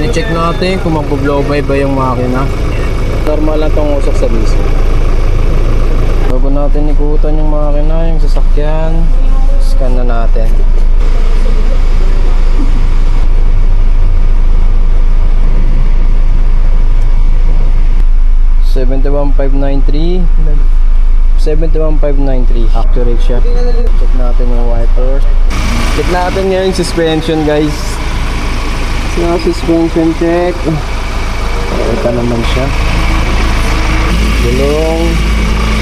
I-check natin kung magbo-blow by ba yung makina. Normal lang tong usok sa diesel. Bago natin ikutan yung makina, yung sasakyan, scan na natin. $71,593 $71,593 accurate siya. Check natin yung wipers. Check natin ngayon yung suspension, guys. So, suspension check. Ito naman siya. Gulong.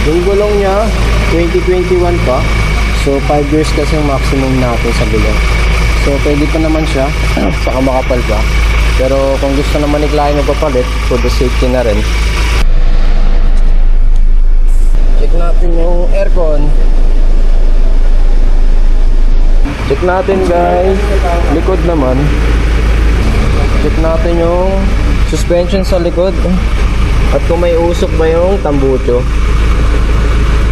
Yung gulong niya 2021 pa. So 5 years kasi yung maximum natin sa gulong. So pwede pa naman siya. Saka makapal pa. Pero kung gusto naman ni client magpapalit, for the safety na rin. Check natin yung aircon. Check natin, guys. Likod naman. Check natin yung suspension sa likod. At kung may usok ba yung tambucho.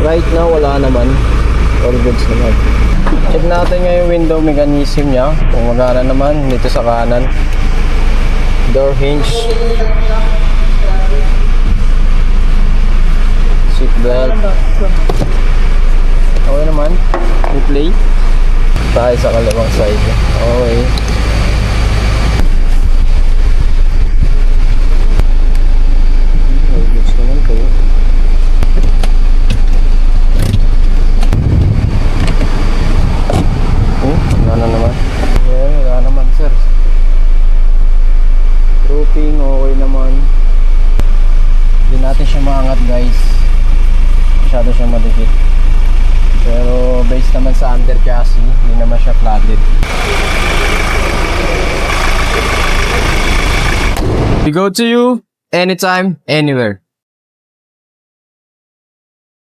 Right now, wala naman. All goods naman. Check natin nga yung window mechanism niya. Kung magana naman, dito sa kanan. Door hinge. Seatbelt. Okay naman. Replay. Tayo sa kalawang side. Okay. Looks naman to. Wala na naman. Yeah, wala naman, sir. Roofing, okay naman. Hindi natin siya maangat, guys. Masyado siya madikit. Pero based naman sa under chassis, hindi naman siya flooded. We go to you anytime, anywhere.